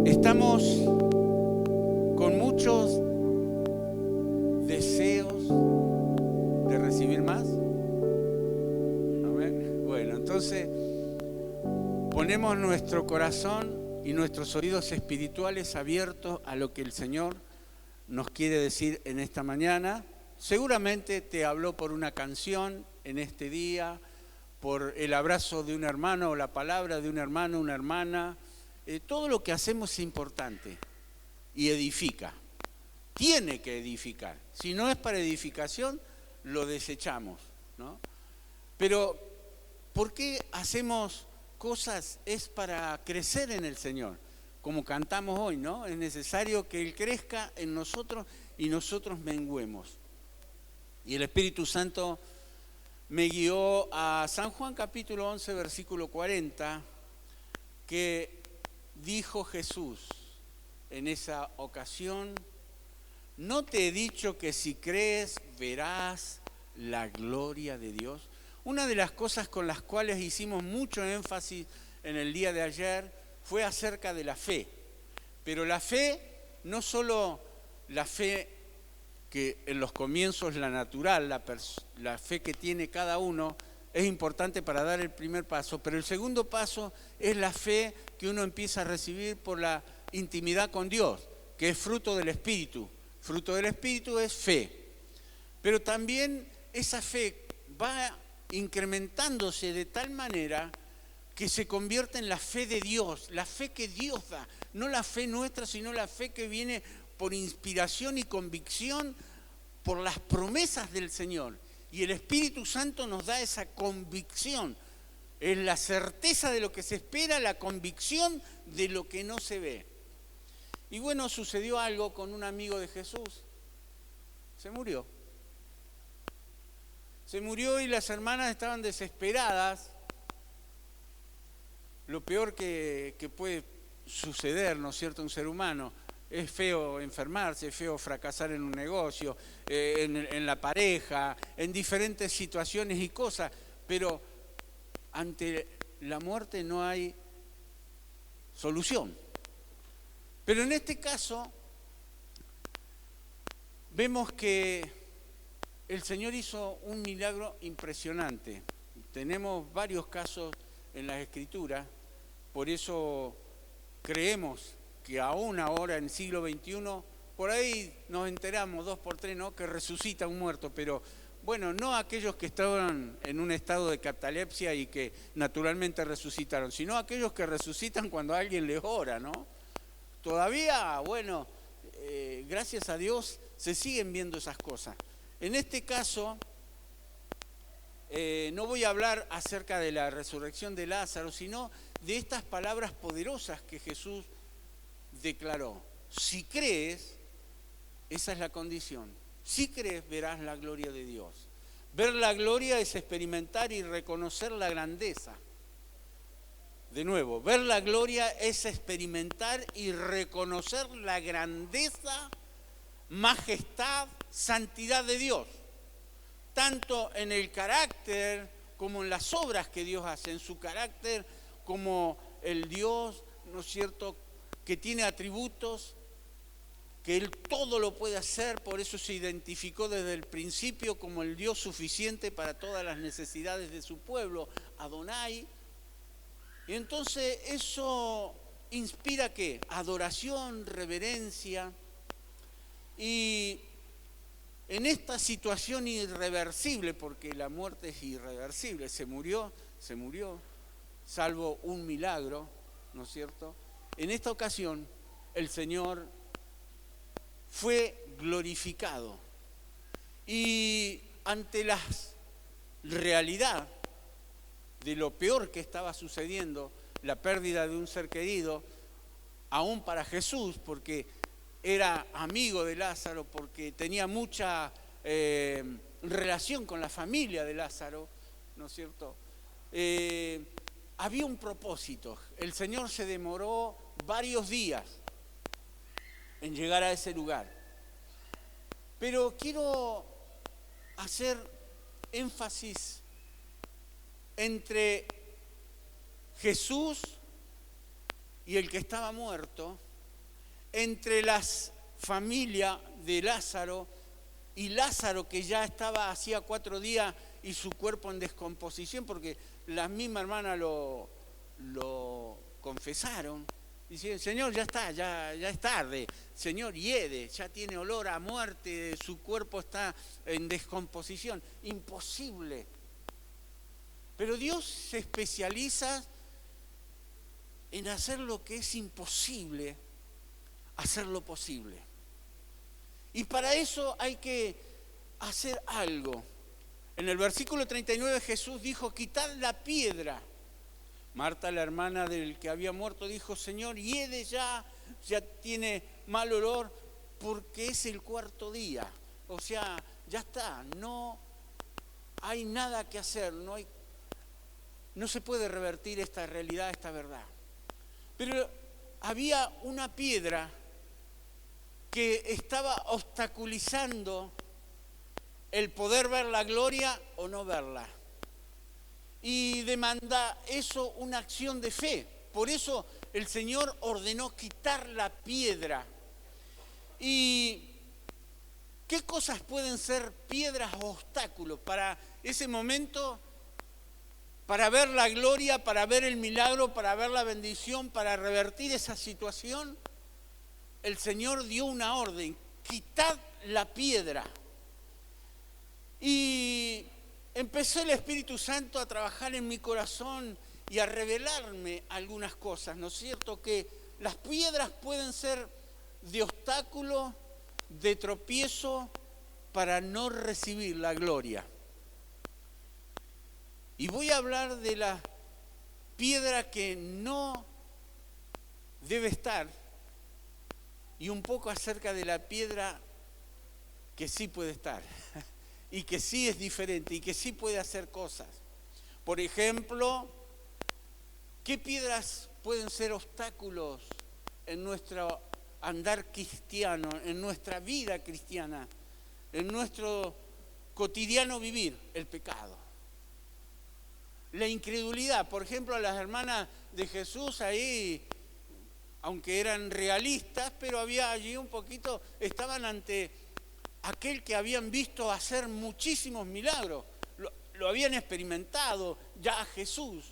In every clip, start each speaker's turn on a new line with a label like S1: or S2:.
S1: Estamos con muchos deseos de recibir más. Amén. Bueno, entonces ponemos nuestro corazón y nuestros oídos espirituales abiertos a lo que el Señor nos quiere decir en esta mañana. Seguramente te habló por una canción en este día, por el abrazo de un hermano o la palabra de un hermano, una hermana. Todo lo que hacemos es importante y edifica. Tiene que edificar. Si no es para edificación, lo desechamos, ¿no? Pero, ¿por qué hacemos cosas? Es para crecer en el Señor. Como cantamos hoy, ¿no? Es necesario que Él crezca en nosotros y nosotros menguemos. Y el Espíritu Santo me guió a San Juan capítulo 11, versículo 40, que dijo Jesús en esa ocasión: ¿no te he dicho que si crees verás la gloria de Dios? Una de las cosas con las cuales hicimos mucho énfasis en el día de ayer fue acerca de la fe. Pero la fe, no solo la fe que en los comienzos la natural, la fe que tiene cada uno, es importante para dar el primer paso, pero el segundo paso es la fe que uno empieza a recibir por la intimidad con Dios, que es fruto del Espíritu. Fruto del Espíritu es fe. Pero también esa fe va incrementándose de tal manera que se convierte en la fe de Dios, la fe que Dios da, no la fe nuestra, sino la fe que viene por inspiración y convicción por las promesas del Señor. Y el Espíritu Santo nos da esa convicción. Es la certeza de lo que se espera, la convicción de lo que no se ve. Y bueno, sucedió algo con un amigo de Jesús. Se murió. Se murió y las hermanas estaban desesperadas. Lo peor que puede suceder, ¿no es cierto?, a un ser humano. Es feo enfermarse, es feo fracasar en un negocio, en la pareja, en diferentes situaciones y cosas, pero ante la muerte no hay solución. Pero en este caso vemos que el Señor hizo un milagro impresionante. Tenemos varios casos en las Escrituras, por eso creemos que aún ahora en el siglo XXI, por ahí nos enteramos 2 por 3, ¿no?, que resucita un muerto, pero bueno, no aquellos que estaban en un estado de catalepsia y que naturalmente resucitaron, sino aquellos que resucitan cuando alguien les ora, ¿no? Todavía, bueno, gracias a Dios se siguen viendo esas cosas. En este caso, no voy a hablar acerca de la resurrección de Lázaro, sino de estas palabras poderosas que Jesús declaró. Si crees, esa es la condición. Si crees, verás la gloria de Dios. Ver la gloria es experimentar y reconocer la grandeza. De nuevo, ver la gloria es experimentar y reconocer la grandeza, majestad, santidad de Dios. Tanto en el carácter como en las obras que Dios hace, en su carácter como el Dios, ¿no es cierto?, que tiene atributos, que Él todo lo puede hacer, por eso se identificó desde el principio como el Dios suficiente para todas las necesidades de su pueblo, Adonai. Y entonces eso inspira ¿qué? Adoración, reverencia. Y en esta situación irreversible, porque la muerte es irreversible, se murió, salvo un milagro, ¿no es cierto? En esta ocasión, el Señor fue glorificado. Y ante la realidad de lo peor que estaba sucediendo, la pérdida de un ser querido, aún para Jesús, porque era amigo de Lázaro, porque tenía mucha relación con la familia de Lázaro, ¿no es cierto? Había un propósito. El Señor se demoró varios días en llegar a ese lugar. Pero quiero hacer énfasis entre Jesús y el que estaba muerto, entre las familias de Lázaro y Lázaro, que ya estaba hacía 4 días y su cuerpo en descomposición, porque las mismas hermanas lo confesaron. Dicen, Señor, ya está, ya es tarde. Señor, hiede, ya tiene olor a muerte, su cuerpo está en descomposición. Imposible. Pero Dios se especializa en hacer lo que es imposible, hacerlo posible. Y para eso hay que hacer algo. En el versículo 39 Jesús dijo, quitad la piedra. Marta, la hermana del que había muerto, dijo, Señor, hiede ya tiene mal olor porque es el 4º día. O sea, ya está, no hay nada que hacer, no se puede revertir esta realidad, esta verdad. Pero había una piedra que estaba obstaculizando el poder ver la gloria o no verla. Y demanda eso una acción de fe. Por eso el Señor ordenó quitar la piedra. ¿Y qué cosas pueden ser piedras o obstáculos para ese momento? Para ver la gloria, para ver el milagro, para ver la bendición, para revertir esa situación. El Señor dio una orden, quitad la piedra. Y empezó el Espíritu Santo a trabajar en mi corazón y a revelarme algunas cosas, ¿no es cierto? Que las piedras pueden ser de obstáculo, de tropiezo, para no recibir la gloria. Y voy a hablar de la piedra que no debe estar y un poco acerca de la piedra que sí puede estar y que sí es diferente y que sí puede hacer cosas. Por ejemplo, ¿qué piedras pueden ser obstáculos en nuestro andar cristiano, en nuestra vida cristiana, en nuestro cotidiano vivir? El pecado. La incredulidad. Por ejemplo, a las hermanas de Jesús ahí, aunque eran realistas, pero había allí un poquito, estaban ante aquel que habían visto hacer muchísimos milagros, lo habían experimentado ya a Jesús,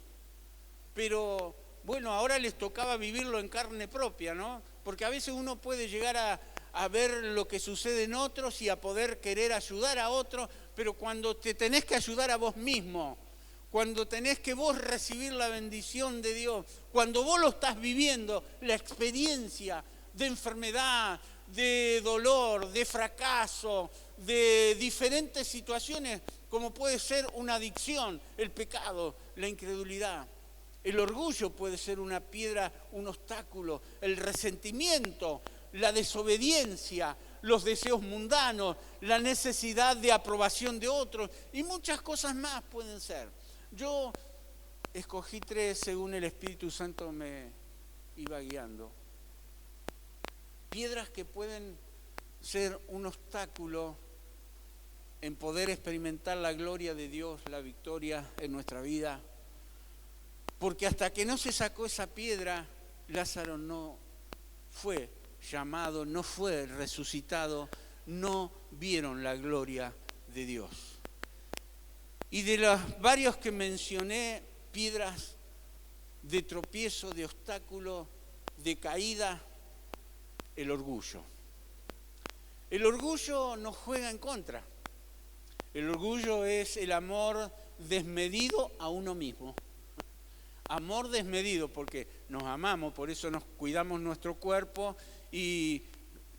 S1: pero bueno, ahora les tocaba vivirlo en carne propia, ¿no? Porque a veces uno puede llegar a ver lo que sucede en otros y a poder querer ayudar a otros, pero cuando te tenés que ayudar a vos mismo, cuando tenés que vos recibir la bendición de Dios, cuando vos lo estás viviendo, la experiencia de enfermedad, de dolor, de fracaso, de diferentes situaciones, como puede ser una adicción, el pecado, la incredulidad. El orgullo puede ser una piedra, un obstáculo, el resentimiento, la desobediencia, los deseos mundanos, la necesidad de aprobación de otros y muchas cosas más pueden ser. Yo escogí 3 según el Espíritu Santo me iba guiando. Piedras que pueden ser un obstáculo en poder experimentar la gloria de Dios, la victoria en nuestra vida. Porque hasta que no se sacó esa piedra, Lázaro no fue llamado, no fue resucitado, no vieron la gloria de Dios. Y de los varios que mencioné, piedras de tropiezo, de obstáculo, de caída, el orgullo. El orgullo nos juega en contra. El orgullo es el amor desmedido a uno mismo. Amor desmedido porque nos amamos, por eso nos cuidamos nuestro cuerpo y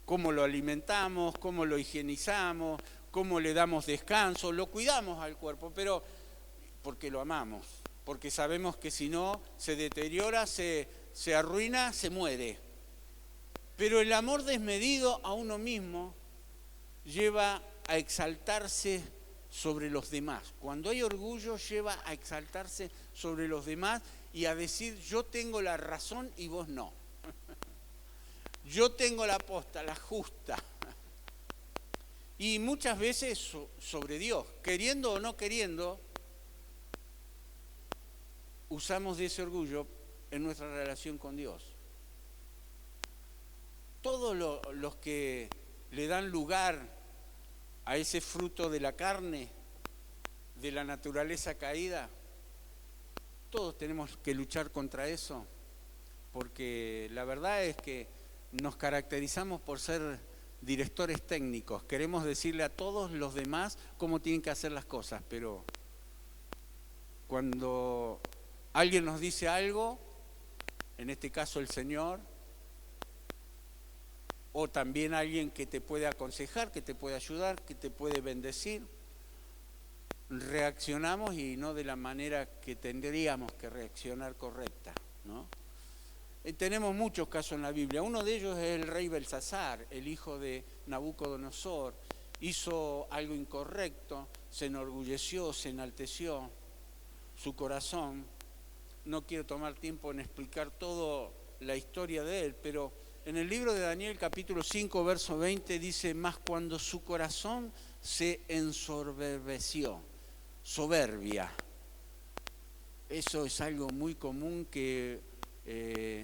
S1: cómo lo alimentamos, cómo lo higienizamos, cómo le damos descanso, lo cuidamos al cuerpo, pero porque lo amamos, porque sabemos que si no se deteriora, se arruina, se muere. Pero el amor desmedido a uno mismo lleva a exaltarse sobre los demás. Cuando hay orgullo lleva a exaltarse sobre los demás y a decir yo tengo la razón y vos no. Yo tengo la posta, la justa. Y muchas veces sobre Dios, queriendo o no queriendo, usamos de ese orgullo en nuestra relación con Dios. todos los que le dan lugar a ese fruto de la carne, de la naturaleza caída, todos tenemos que luchar contra eso, porque la verdad es que nos caracterizamos por ser directores técnicos. Queremos decirle a todos los demás cómo tienen que hacer las cosas, pero cuando alguien nos dice algo, en este caso el Señor, o también alguien que te puede aconsejar, que te puede ayudar, que te puede bendecir, reaccionamos y no de la manera que tendríamos que reaccionar correcta, ¿no? Tenemos muchos casos en la Biblia. Uno de ellos es el rey Belsasar, el hijo de Nabucodonosor. Hizo algo incorrecto, se enorgulleció, se enalteció su corazón. No quiero tomar tiempo en explicar toda la historia de él, pero en el libro de Daniel, capítulo 5, verso 20, dice: mas cuando su corazón se ensoberbeció, soberbia. Eso es algo muy común que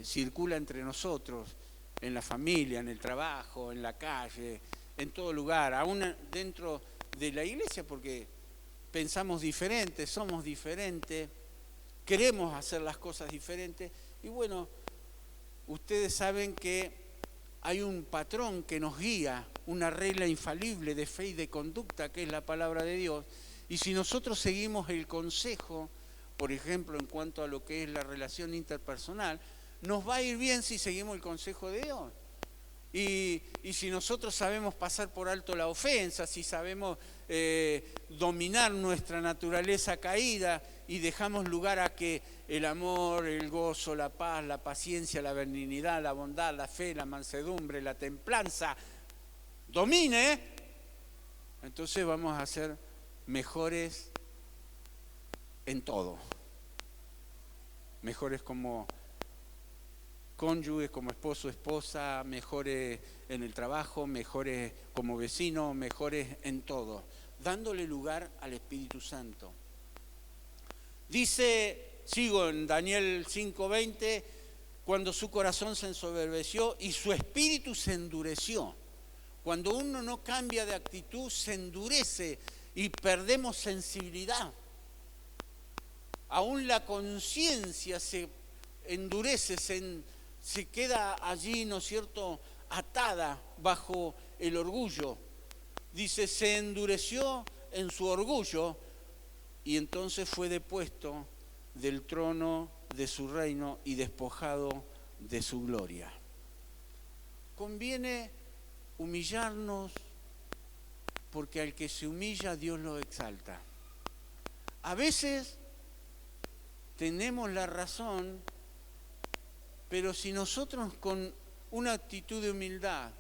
S1: circula entre nosotros, en la familia, en el trabajo, en la calle, en todo lugar, aún dentro de la iglesia, porque pensamos diferente, somos diferentes, queremos hacer las cosas diferentes. Y bueno, ustedes saben que hay un patrón que nos guía, una regla infalible de fe y de conducta, que es la palabra de Dios. Y si nosotros seguimos el consejo, por ejemplo, en cuanto a lo que es la relación interpersonal, nos va a ir bien si seguimos el consejo de Dios. Y si nosotros sabemos pasar por alto la ofensa, si sabemos dominar nuestra naturaleza caída y dejamos lugar a que el amor, el gozo, la paz, la paciencia, la benignidad, la bondad, la fe, la mansedumbre, la templanza domine, entonces vamos a ser mejores en todo. Mejores como cónyuges, como esposo, esposa, mejores en el trabajo, mejores como vecinos, mejores en todo, dándole lugar al Espíritu Santo. Dice, sigo en Daniel 5:20, cuando su corazón se ensoberbeció y su espíritu se endureció. Cuando uno no cambia de actitud, se endurece y perdemos sensibilidad. Aún la conciencia se endurece, se queda allí, ¿no es cierto?, atada bajo el orgullo. Dice, se endureció en su orgullo y entonces fue depuesto del trono de su reino y despojado de su gloria. Conviene humillarnos, porque al que se humilla Dios lo exalta. A veces tenemos la razón, pero si nosotros con una actitud de humildad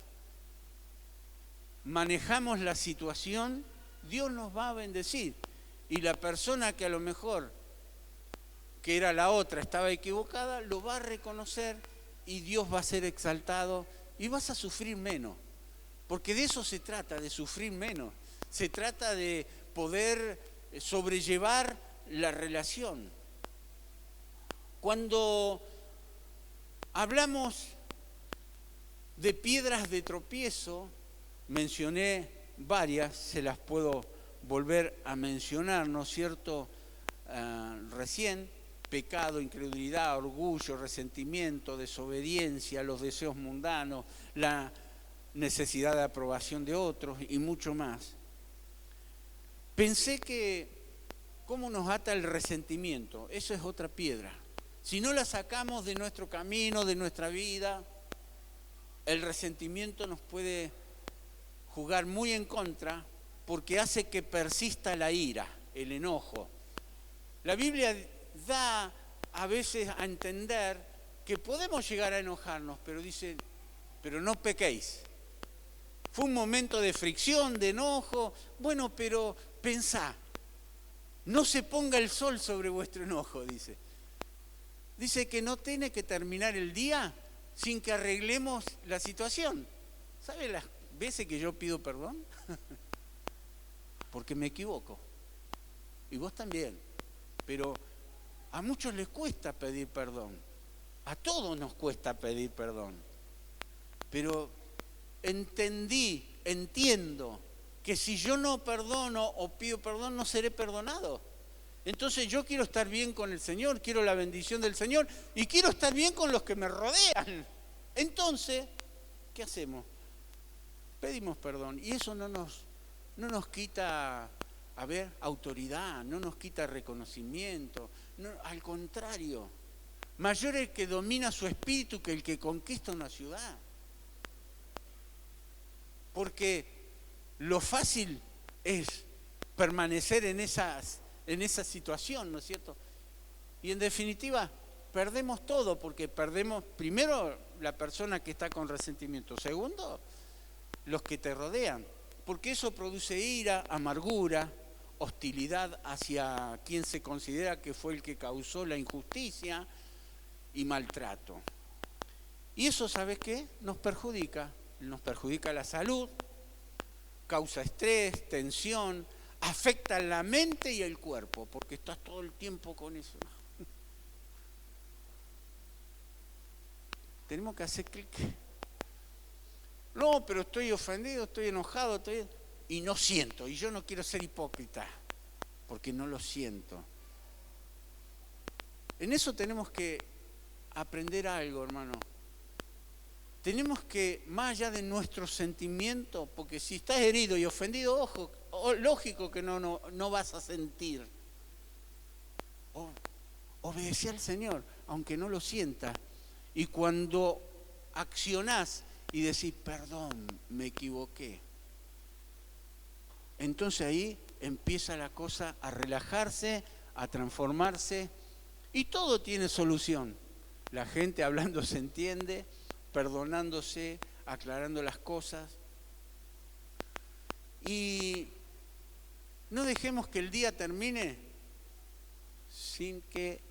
S1: manejamos la situación, Dios nos va a bendecir. Y la persona que a lo mejor, que era la otra, estaba equivocada, lo va a reconocer y Dios va a ser exaltado y vas a sufrir menos. Porque de eso se trata, de sufrir menos. Se trata de poder sobrellevar la relación. Cuando hablamos de piedras de tropiezo, mencioné varias, se las puedo volver a mencionar, ¿no es cierto? Recién, pecado, incredulidad, orgullo, resentimiento, desobediencia, los deseos mundanos, la necesidad de aprobación de otros y mucho más. Pensé que cómo nos ata el resentimiento, eso es otra piedra. Si no la sacamos de nuestro camino, de nuestra vida, el resentimiento nos puede jugar muy en contra porque hace que persista la ira, el enojo. La Biblia da a veces a entender que podemos llegar a enojarnos, pero dice, pero no pequéis. Fue un momento de fricción, de enojo, bueno, pero pensá, no se ponga el sol sobre vuestro enojo, dice. Dice que no tiene que terminar el día sin que arreglemos la situación. ¿Sabe las veces que yo pido perdón? Porque me equivoco. Y vos también. Pero a muchos les cuesta pedir perdón. A todos nos cuesta pedir perdón. pero entiendo que si yo no perdono o pido perdón, no seré perdonado. Entonces yo quiero estar bien con el Señor, quiero la bendición del Señor y quiero estar bien con los que me rodean. Entonces, ¿qué hacemos? Pedimos perdón y eso no nos quita, autoridad, no nos quita reconocimiento, no, al contrario, mayor el que domina su espíritu que el que conquista una ciudad. Porque lo fácil es permanecer en esa situación, ¿no es cierto? Y en definitiva, perdemos todo, porque perdemos, primero, la persona que está con resentimiento. Segundo, los que te rodean. Porque eso produce ira, amargura, hostilidad hacia quien se considera que fue el que causó la injusticia y maltrato. Y eso, ¿sabes qué? Nos perjudica la salud, causa estrés, tensión, afecta la mente y el cuerpo, porque estás todo el tiempo con eso. Tenemos que hacer clic. No, pero estoy ofendido, estoy enojado, y no siento, y yo no quiero ser hipócrita, porque no lo siento. En eso tenemos que aprender algo, hermano. Tenemos que, más allá de nuestros sentimientos, porque si estás herido y ofendido, ojo, lógico que no vas a sentir. Obedece al Señor, aunque no lo sientas. Y cuando accionás y decís, perdón, me equivoqué, entonces ahí empieza la cosa a relajarse, a transformarse, y todo tiene solución. La gente hablando se entiende, perdonándose, aclarando las cosas. Y no dejemos que el día termine sin que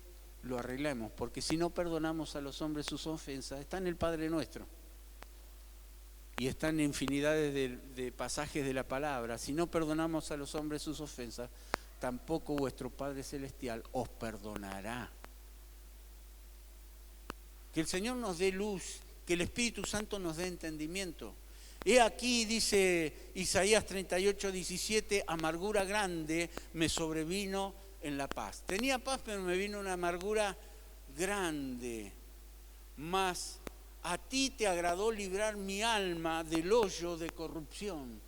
S1: lo arreglemos, porque si no perdonamos a los hombres sus ofensas, está en el Padre Nuestro. Y están infinidades de pasajes de la palabra. Si no perdonamos a los hombres sus ofensas, tampoco vuestro Padre Celestial os perdonará. Que el Señor nos dé luz, que el Espíritu Santo nos dé entendimiento. He aquí, dice Isaías 38:17, amargura grande me sobrevino en la paz. Tenía paz, pero me vino una amargura grande. Mas a ti te agradó librar mi alma del hoyo de corrupción.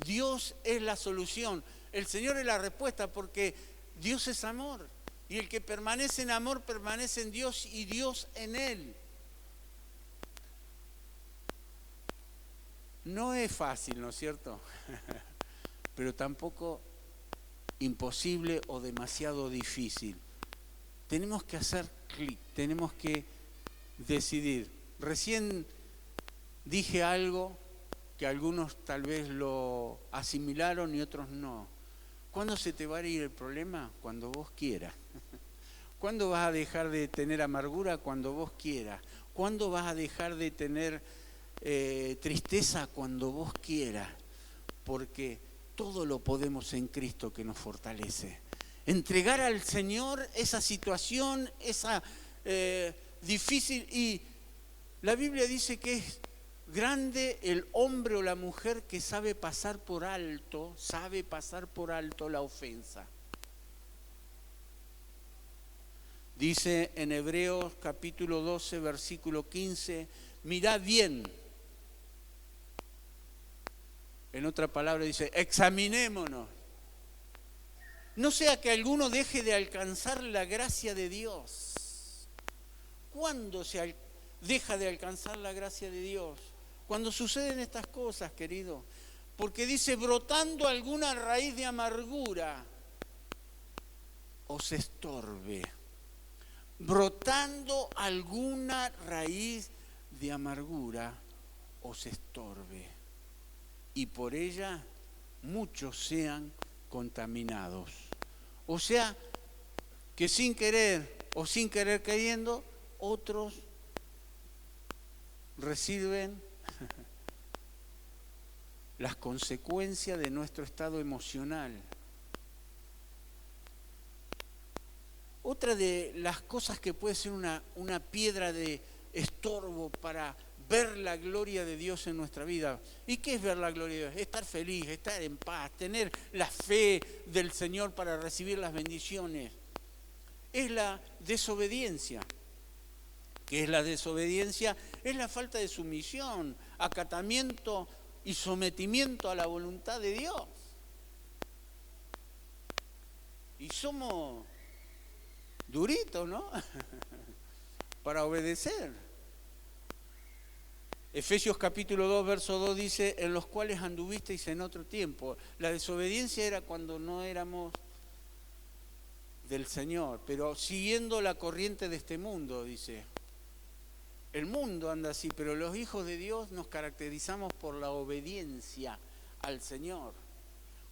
S1: Dios es la solución. El Señor es la respuesta, porque Dios es amor. Y el que permanece en amor permanece en Dios y Dios en él. No es fácil, ¿no es cierto? Pero tampoco imposible o demasiado difícil. Tenemos que hacer clic, tenemos que decidir. Recién dije algo que algunos tal vez lo asimilaron y otros no. ¿Cuándo se te va a ir el problema? Cuando vos quieras. ¿Cuándo vas a dejar de tener amargura? Cuando vos quieras. ¿Cuándo vas a dejar de tener tristeza? Cuando vos quieras. Porque todo lo podemos en Cristo que nos fortalece. Entregar al Señor esa situación, esa difícil, y la Biblia dice que es grande el hombre o la mujer que sabe pasar por alto la ofensa. Dice en Hebreos capítulo 12, versículo 15, mirad bien. En otra palabra dice, examinémonos. No sea que alguno deje de alcanzar la gracia de Dios. ¿Cuándo se deja de alcanzar la gracia de Dios? Cuando suceden estas cosas, querido. Porque dice, brotando alguna raíz de amargura os estorbe. Brotando alguna raíz de amargura os estorbe. Y por ella muchos sean contaminados. O sea, que sin querer o sin querer queriendo, otros reciben las consecuencias de nuestro estado emocional. Otra de las cosas que puede ser una piedra de estorbo para ver la gloria de Dios en nuestra vida. ¿Y qué es ver la gloria de Dios? Estar feliz, estar en paz, tener la fe del Señor para recibir las bendiciones. Es la desobediencia. ¿Qué es la desobediencia? Es la falta de sumisión, acatamiento y sometimiento a la voluntad de Dios. Y somos duritos, ¿no? Para obedecer. Efesios capítulo 2, verso 2 dice, en los cuales anduvisteis en otro tiempo. La desobediencia era cuando no éramos del Señor, pero siguiendo la corriente de este mundo, dice. El mundo anda así, pero los hijos de Dios nos caracterizamos por la obediencia al Señor.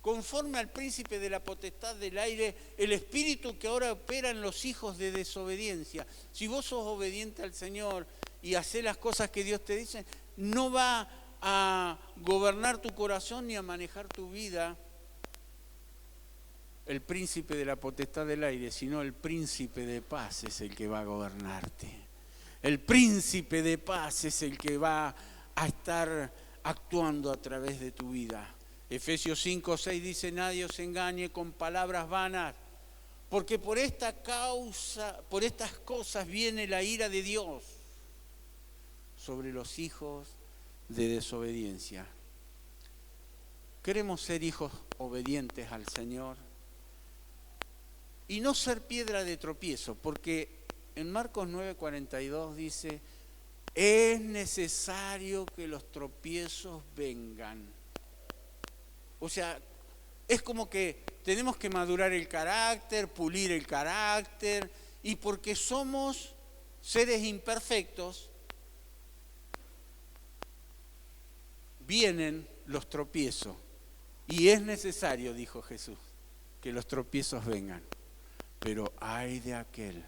S1: Conforme al príncipe de la potestad del aire, el espíritu que ahora opera en los hijos de desobediencia. Si vos sos obediente al Señor y hacés las cosas que Dios te dice, no va a gobernar tu corazón ni a manejar tu vida el príncipe de la potestad del aire, sino el príncipe de paz es el que va a gobernarte. El príncipe de paz es el que va a estar actuando a través de tu vida. Efesios 5, 6 dice, nadie os engañe con palabras vanas, porque por estas cosas viene la ira de Dios sobre los hijos de desobediencia. Queremos ser hijos obedientes al Señor y no ser piedra de tropiezo, porque en Marcos 9:42 dice, es necesario que los tropiezos vengan. O sea, es como que tenemos que madurar el carácter, pulir el carácter, y porque somos seres imperfectos, vienen los tropiezos. Y es necesario, dijo Jesús, que los tropiezos vengan. Pero ay de aquel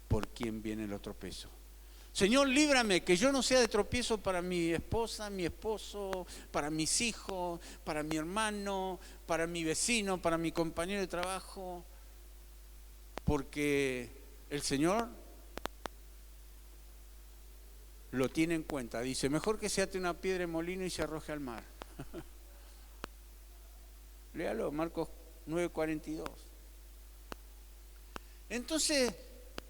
S1: por quien vienen los tropiezos. Señor, líbrame, que yo no sea de tropiezo para mi esposa, mi esposo, para mis hijos, para mi hermano, para mi vecino, para mi compañero de trabajo, porque el Señor lo tiene en cuenta. Dice, mejor que se ate una piedra en molino y se arroje al mar. Léalo, Marcos 9:42. Entonces,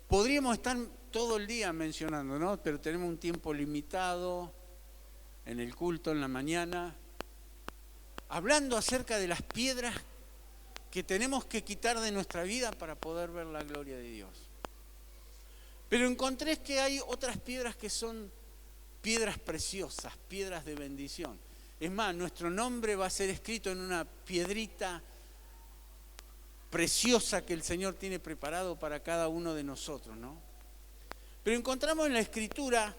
S1: podríamos estar todo el día mencionando, ¿no? Pero tenemos un tiempo limitado en el culto, en la mañana, hablando acerca de las piedras que tenemos que quitar de nuestra vida para poder ver la gloria de Dios. Pero encontré que hay otras piedras que son piedras preciosas, piedras de bendición. Es más, nuestro nombre va a ser escrito en una piedrita preciosa que el Señor tiene preparado para cada uno de nosotros, ¿no? Pero encontramos en la Escritura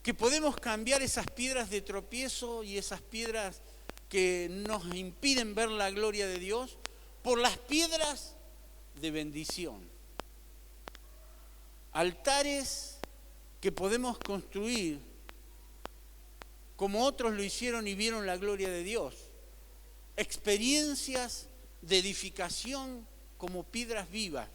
S1: que podemos cambiar esas piedras de tropiezo y esas piedras que nos impiden ver la gloria de Dios por las piedras de bendición. Altares que podemos construir como otros lo hicieron y vieron la gloria de Dios. Experiencias de edificación como piedras vivas.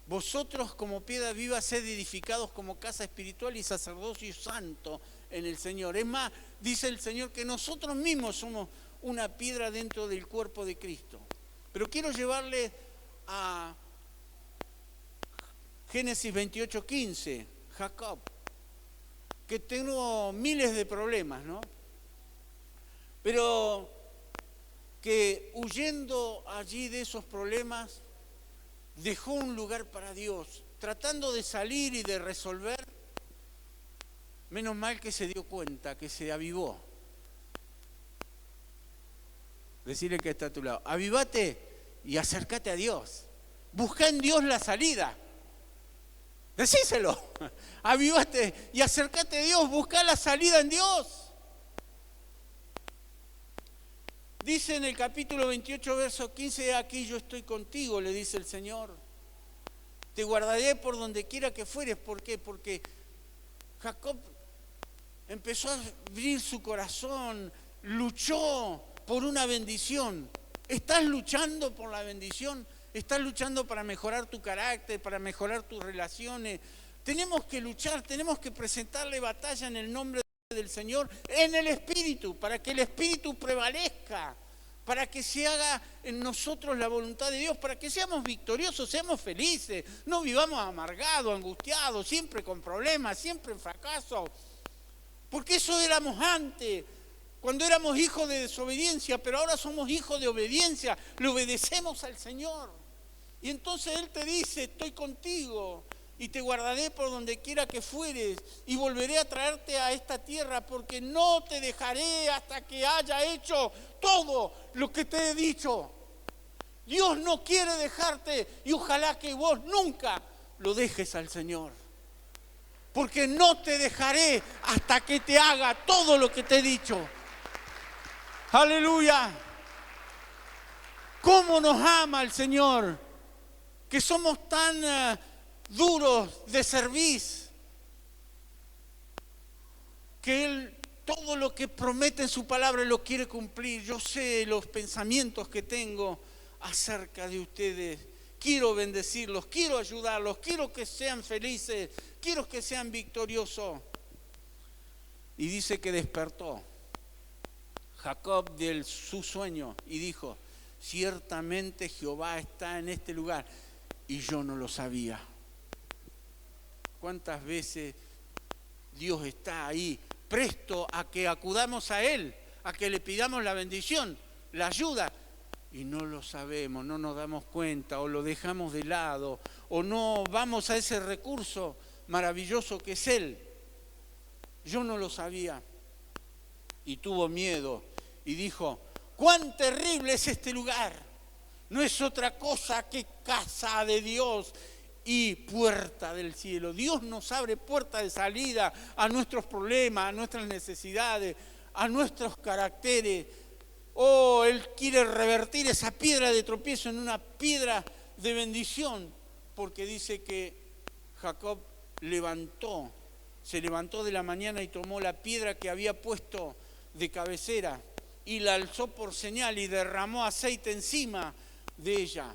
S1: Vosotros como piedras vivas sed edificados como casa espiritual y sacerdocio santo en el Señor. Es más, dice el Señor que nosotros mismos somos una piedra dentro del cuerpo de Cristo. Pero quiero llevarle a Génesis 28:15, Jacob, que tengo miles de problemas, ¿no? Pero que huyendo allí de esos problemas, dejó un lugar para Dios, tratando de salir y de resolver. Menos mal que se dio cuenta, que se avivó. Decirle que está a tu lado, avivate y acércate a Dios. Busca en Dios la salida. Decíselo, avivate y acércate a Dios, busca la salida en Dios. Dice en el capítulo 28, verso 15, aquí yo estoy contigo, le dice el Señor. Te guardaré por donde quiera que fueres. ¿Por qué? Porque Jacob empezó a abrir su corazón, luchó por una bendición. ¿Estás luchando por la bendición? ¿Estás luchando para mejorar tu carácter, para mejorar tus relaciones, Tenemos que luchar, tenemos que presentarle batalla en el nombre del Señor, en el Espíritu, para que el Espíritu prevalezca, para que se haga en nosotros la voluntad de Dios, para que seamos victoriosos, seamos felices, no vivamos amargados, angustiados, siempre con problemas, siempre en fracaso. Porque eso éramos antes, cuando éramos hijos de desobediencia, pero ahora somos hijos de obediencia, le obedecemos al Señor. Y entonces Él te dice, estoy contigo y te guardaré por donde quiera que fueres y volveré a traerte a esta tierra porque no te dejaré hasta que haya hecho todo lo que te he dicho. Dios no quiere dejarte y ojalá que vos nunca lo dejes al Señor. Porque no te dejaré hasta que te haga todo lo que te he dicho. Aleluya. ¿Cómo nos ama el Señor? Que somos tan duros de cerviz, que Él todo lo que promete en su palabra lo quiere cumplir. Yo sé los pensamientos que tengo acerca de ustedes. Quiero bendecirlos, quiero ayudarlos, quiero que sean felices, quiero que sean victoriosos. Y dice que despertó Jacob de su sueño y dijo, ciertamente Jehová está en este lugar y yo no lo sabía. ¿Cuántas veces Dios está ahí, presto a que acudamos a Él, a que le pidamos la bendición, la ayuda? Y no lo sabemos, no nos damos cuenta, o lo dejamos de lado, o no vamos a ese recurso maravilloso que es Él. Yo no lo sabía. Y tuvo miedo y dijo, ¡cuán terrible es este lugar! No es otra cosa que casa de Dios y puerta del cielo. Dios nos abre puerta de salida a nuestros problemas, a nuestras necesidades, a nuestros caracteres. Oh, Él quiere revertir esa piedra de tropiezo en una piedra de bendición, porque dice que Jacob se levantó de la mañana y tomó la piedra que había puesto de cabecera y la alzó por señal y derramó aceite encima de ella.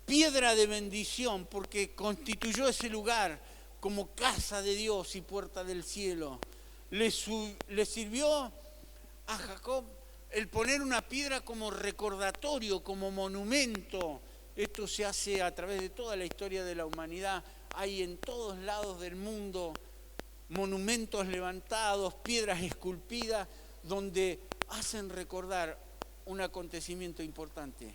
S1: Piedra de bendición, porque constituyó ese lugar como casa de Dios y puerta del cielo. Le sirvió a Jacob el poner una piedra como recordatorio, como monumento. Esto se hace a través de toda la historia de la humanidad. Hay en todos lados del mundo monumentos levantados, piedras esculpidas, donde hacen recordar un acontecimiento importante.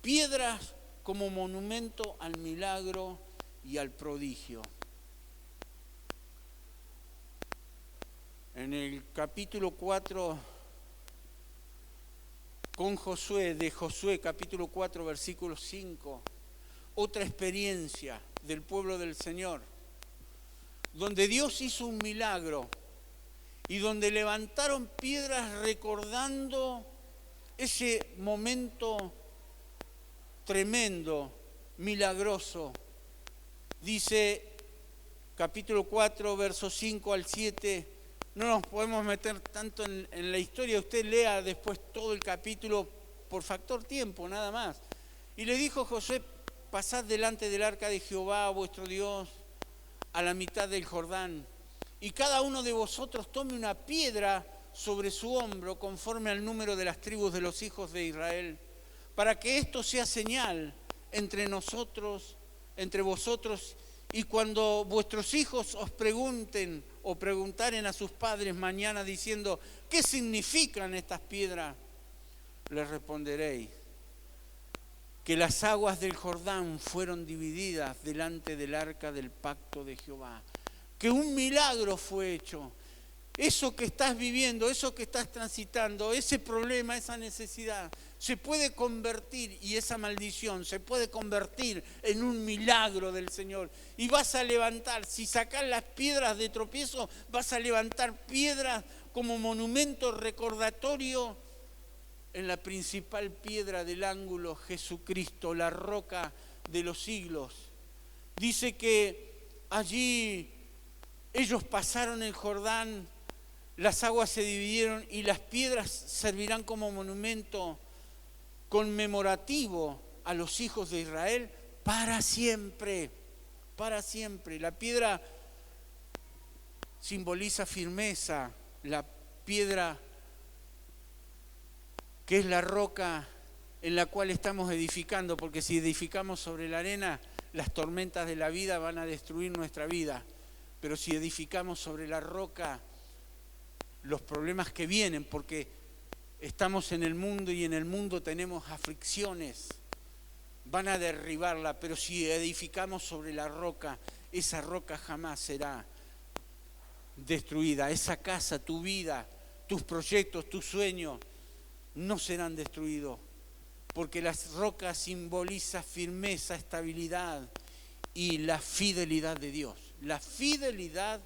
S1: Piedras como monumento al milagro y al prodigio. En el capítulo 4, con Josué, de Josué, capítulo 4, versículo 5, otra experiencia del pueblo del Señor, donde Dios hizo un milagro y donde levantaron piedras recordando ese momento tremendo, milagroso. Dice capítulo 4, versos 5 al 7, no nos podemos meter tanto en la historia, usted lea después todo el capítulo por factor tiempo, nada más. Y le dijo Josué, pasad delante del arca de Jehová, vuestro Dios, a la mitad del Jordán, y cada uno de vosotros tome una piedra sobre su hombro, conforme al número de las tribus de los hijos de Israel, para que esto sea señal entre nosotros, entre vosotros, y cuando vuestros hijos os pregunten o preguntaren a sus padres mañana diciendo, ¿qué significan estas piedras? Les responderéis que las aguas del Jordán fueron divididas delante del arca del pacto de Jehová, que un milagro fue hecho. Eso que estás viviendo, eso que estás transitando, ese problema, esa necesidad, se puede convertir, y esa maldición se puede convertir en un milagro del Señor. Y vas a levantar, si sacas las piedras de tropiezo, vas a levantar piedras como monumento recordatorio en la principal piedra del ángulo, Jesucristo, la roca de los siglos. Dice que allí ellos pasaron el Jordán, las aguas se dividieron y las piedras servirán como monumento conmemorativo a los hijos de Israel para siempre, para siempre. La piedra simboliza firmeza, la piedra que es la roca en la cual estamos edificando, porque si edificamos sobre la arena, las tormentas de la vida van a destruir nuestra vida, pero si edificamos sobre la roca, los problemas que vienen, porque estamos en el mundo y en el mundo tenemos aflicciones, van a derribarla, pero si edificamos sobre la roca, esa roca jamás será destruida. Esa casa, tu vida, tus proyectos, tus sueños no serán destruidos, porque las rocas simbolizan firmeza, estabilidad y la fidelidad de Dios. La fidelidad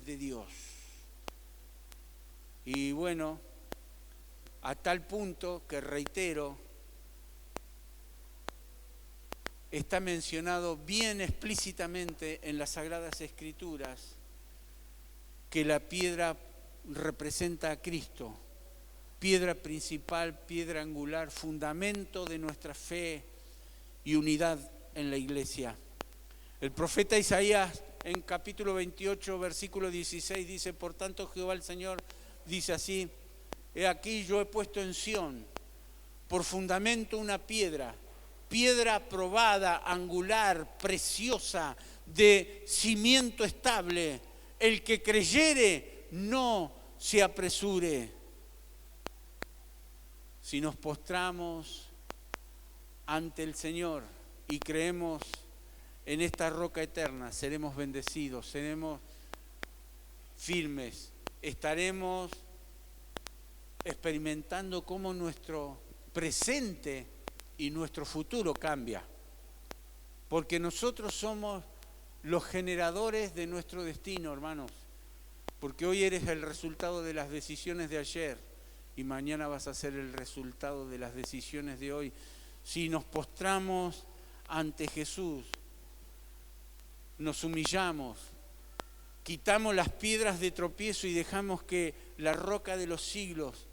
S1: de Dios. Y bueno, a tal punto que reitero, está mencionado bien explícitamente en las Sagradas Escrituras que la piedra representa a Cristo, piedra principal, piedra angular, fundamento de nuestra fe y unidad en la iglesia. El profeta Isaías en capítulo 28, versículo 16 dice: por tanto Jehová el Señor dice así: he aquí yo he puesto en Sión por fundamento una piedra, piedra probada, angular, preciosa, de cimiento estable. El que creyere no se apresure. Si nos postramos ante el Señor y creemos en esta roca eterna, seremos bendecidos, seremos firmes, estaremos experimentando cómo nuestro presente y nuestro futuro cambia, porque nosotros somos los generadores de nuestro destino, hermanos, porque hoy eres el resultado de las decisiones de ayer y mañana vas a ser el resultado de las decisiones de hoy. Si nos postramos ante Jesús, nos humillamos, quitamos las piedras de tropiezo y dejamos que la roca de los siglos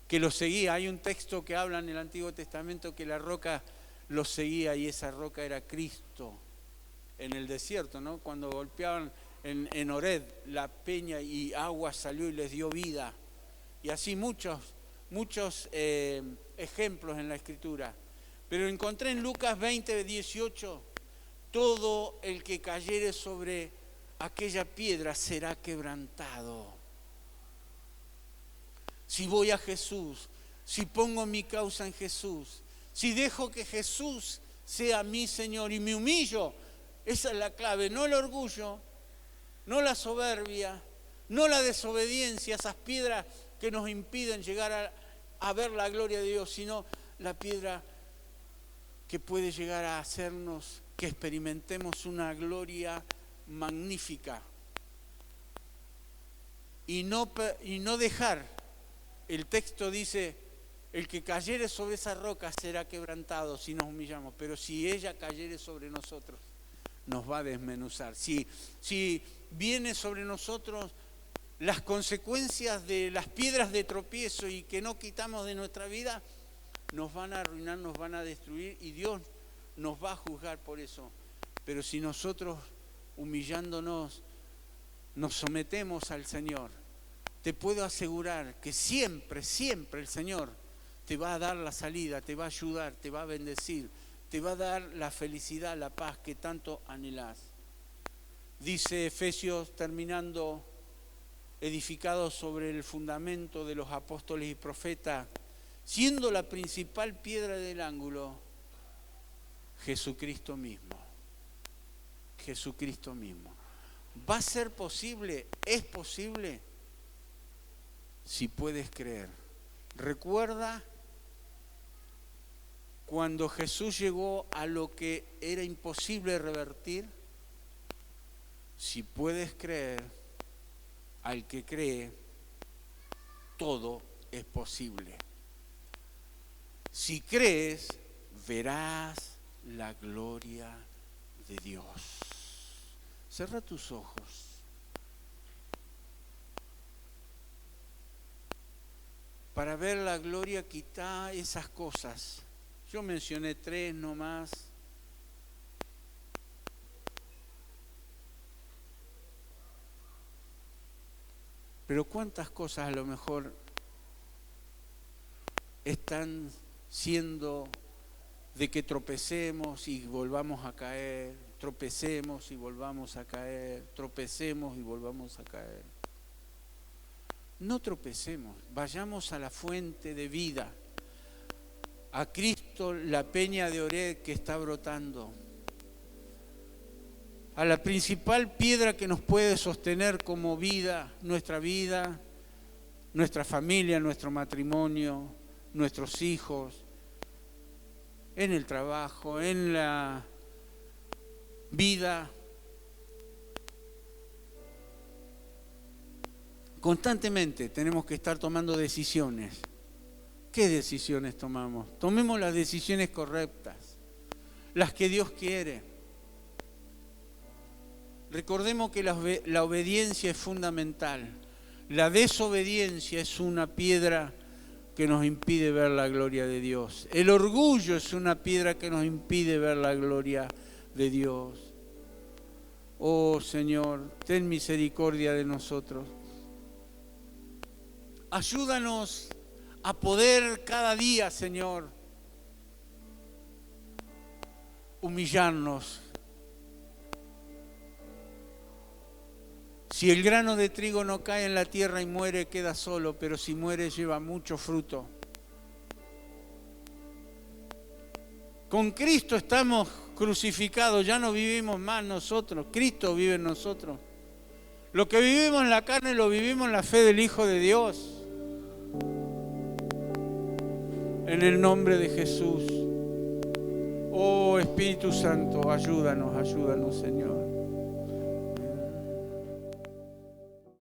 S1: que los seguía, hay un texto que habla en el Antiguo Testamento que la roca los seguía y esa roca era Cristo en el desierto, ¿no? Cuando golpeaban en Horeb la peña y agua salió y les dio vida. Y así muchos ejemplos en la Escritura. Pero encontré en Lucas 20, 18, todo el que cayere sobre aquella piedra será quebrantado. Si voy a Jesús, si pongo mi causa en Jesús, si dejo que Jesús sea mi Señor y me humillo, esa es la clave, no el orgullo, no la soberbia, no la desobediencia, esas piedras que nos impiden llegar a ver la gloria de Dios, sino la piedra que puede llegar a hacernos que experimentemos una gloria magnífica y no dejar, el texto dice, el que cayere sobre esa roca será quebrantado si nos humillamos, pero si ella cayere sobre nosotros, nos va a desmenuzar. Si viene sobre nosotros las consecuencias de las piedras de tropiezo y que no quitamos de nuestra vida, nos van a arruinar, nos van a destruir y Dios nos va a juzgar por eso. Pero si nosotros, humillándonos, nos sometemos al Señor, te puedo asegurar que siempre, siempre el Señor te va a dar la salida, te va a ayudar, te va a bendecir, te va a dar la felicidad, la paz que tanto anhelás. Dice Efesios, terminando, edificado sobre el fundamento de los apóstoles y profetas, siendo la principal piedra del ángulo, Jesucristo mismo. Jesucristo mismo. ¿Va a ser posible? ¿Es posible? Si puedes creer. Recuerda cuando Jesús llegó a lo que era imposible revertir. Si puedes creer, al que cree, todo es posible. Si crees, verás la gloria de Dios. Cierra tus ojos. Para ver la gloria, quita esas cosas. Yo mencioné 3 nomás. Pero cuántas cosas a lo mejor están siendo de que tropecemos y volvamos a caer, tropecemos y volvamos a caer, tropecemos y volvamos a caer. No tropecemos, vayamos a la fuente de vida, a Cristo, la peña de Oreb que está brotando, a la principal piedra que nos puede sostener como vida, nuestra familia, nuestro matrimonio, nuestros hijos, en el trabajo, en la vida. Constantemente tenemos que estar tomando decisiones. ¿Qué decisiones tomamos? Tomemos las decisiones correctas, las que Dios quiere. Recordemos que la obediencia es fundamental. La desobediencia es una piedra que nos impide ver la gloria de Dios. El orgullo es una piedra que nos impide ver la gloria de Dios. Oh Señor, ten misericordia de nosotros. Ayúdanos a poder cada día, Señor, humillarnos. Si el grano de trigo no cae en la tierra y muere, queda solo, pero si muere lleva mucho fruto. Con Cristo estamos crucificados, ya no vivimos más nosotros, Cristo vive en nosotros. Lo que vivimos en la carne lo vivimos en la fe del Hijo de Dios. En el nombre de Jesús. Oh Espíritu Santo, ayúdanos, Señor.